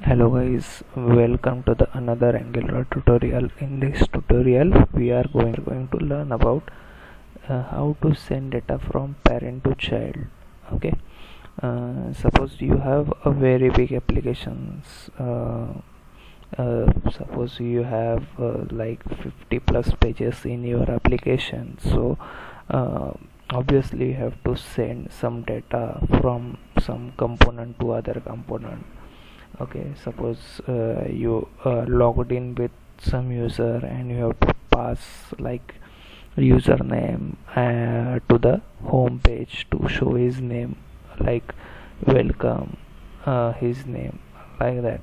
Hello guys, welcome to the another Angular tutorial. In this tutorial we are going to learn about how to send data from parent to child. Okay, suppose you have a very big applications. Suppose you have like 50 plus pages in your application, so uh, obviously you have to send some data from some component to other component. Okay, suppose you logged in with some user and you have to pass like username to the home page to show his name, like welcome, his name, like that.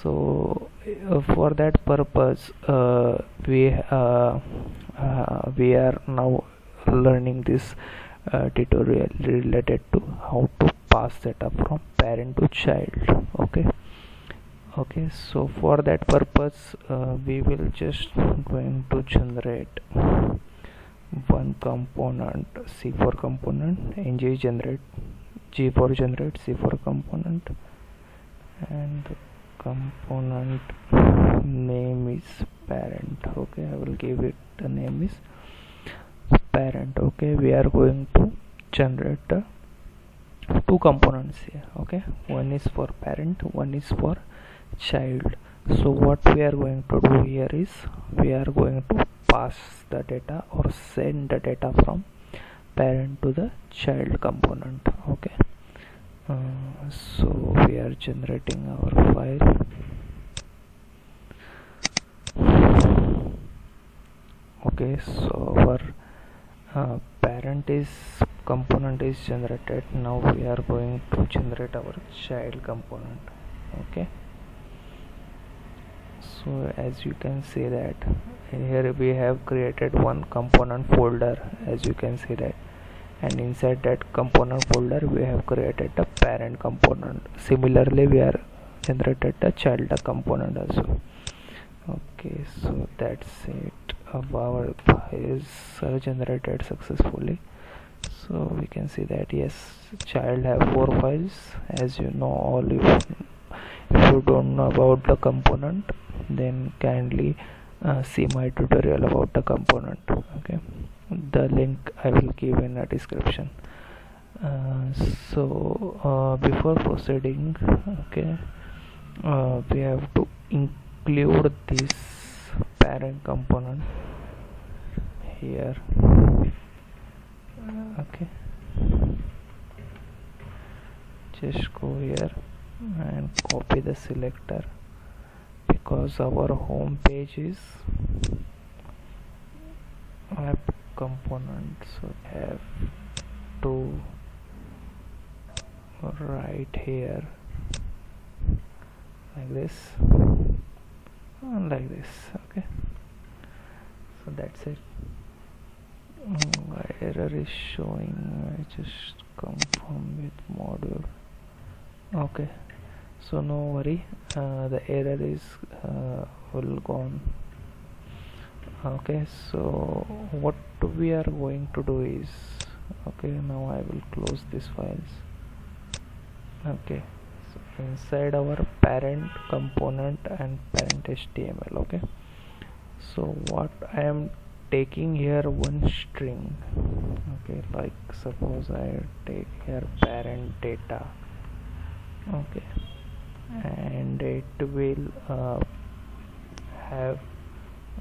So for that purpose we are now learning this tutorial related to how to pass data from parent to child. Okay, so for that purpose we will just going to generate one component, c for component, ng generate, g for generate, c for component, and the component name is parent. Okay, I will give it the name is parent. Okay, we are going to generate two components here. Okay, one is for parent, one is for child. So what we are going to do here is we are going to pass the data or send the data from parent to the child component. Okay, so we are generating our file. Okay, so our parent is component is generated. Now we are going to generate our child component. Okay, so as you can see that here we have created one component folder, as you can see that, and inside that component folder we have created the parent component. Similarly we are generated the child component also. Okay, so that's it. Our files are generated successfully. So we can see that yes, child have 4 files. As you know, all if you don't know about the component, then kindly see my tutorial about the component. Okay, the link I will give in the description. Before proceeding, okay, we have to include this parent component here. Okay, just go here and copy the selector, because our home page is app component, so have to write here like this and like this. Okay, so that's it. Error is showing. I just confirm with module. Okay, so no worry, the error is will gone. Okay, so what we are going to do is, okay, now I will close these files. Okay, so inside our parent component and parent HTML. Okay, so what I am taking here one string. Okay, like suppose I take here parent data. Okay, and it will have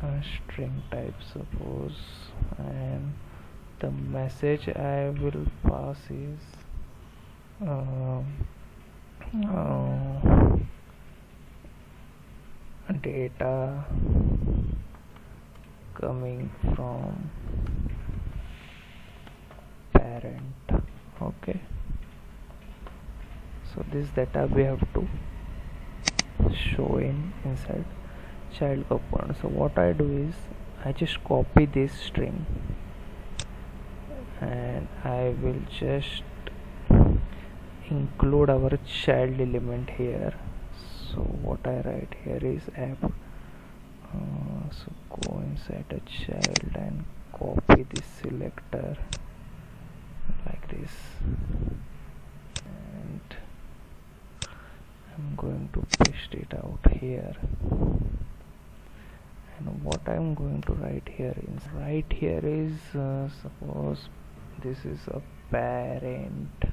a string type, suppose, and the message I will pass is data coming from parent. Okay, so this data we have to show inside child component. So what I do is I just copy this string and I will just include our child element here. So what I write here is app. So go inside a child and copy this selector like this, and I'm going to paste it out here, and what I'm going to write here is suppose this is a parent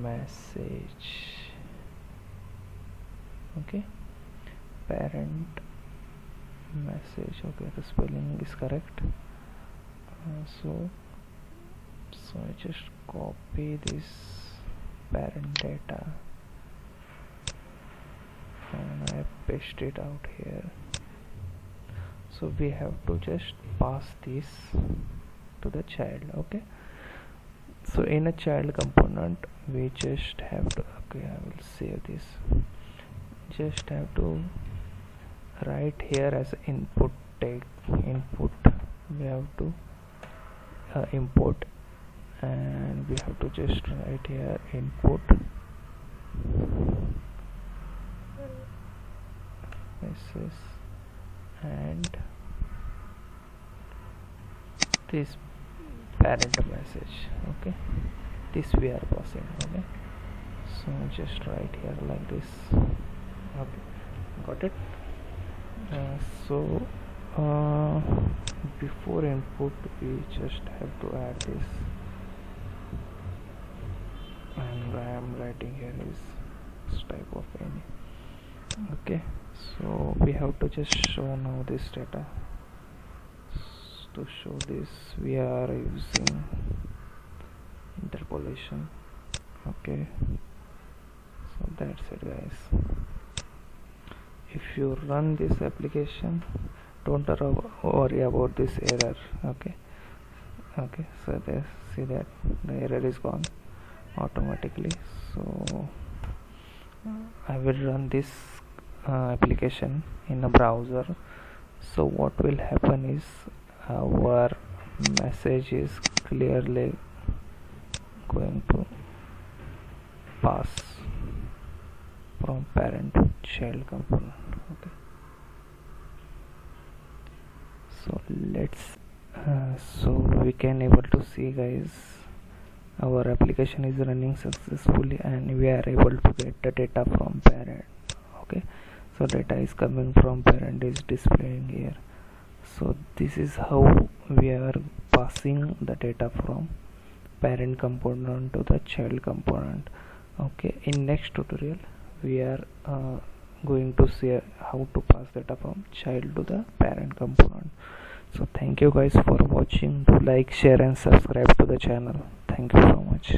message. Okay, parent message. Okay, the spelling is correct. So I just copy this parent data and I paste it out here. So we have to just pass this to the child. Okay, so in a child component we just have to, okay, I will save this, just have to write here as input tag, input we have to import, and we have to just write here input message, and this parent message. Okay, this we are passing. Okay, so just write here like this. Okay, got it. So before input we just have to add this, and I am writing here is type of any. Okay, so we have to just show now this data. To show this we are using interpolation. Okay, so that's it guys. If you run this application, don't worry about this error. Okay, so there, see that the error is gone automatically. So I will run this application in a browser. So what will happen is our message is clearly going to pass from parent to child component. Okay, so let's so we can able to see guys, our application is running successfully and we are able to get the data from parent. Okay, so data is coming from parent is displaying here. So this is how we are passing the data from parent component to the child component. Okay, in next tutorial we are going to see how to pass data from child to the parent component. So thank you guys for watching. Do like, share and subscribe to the channel. Thank you so much.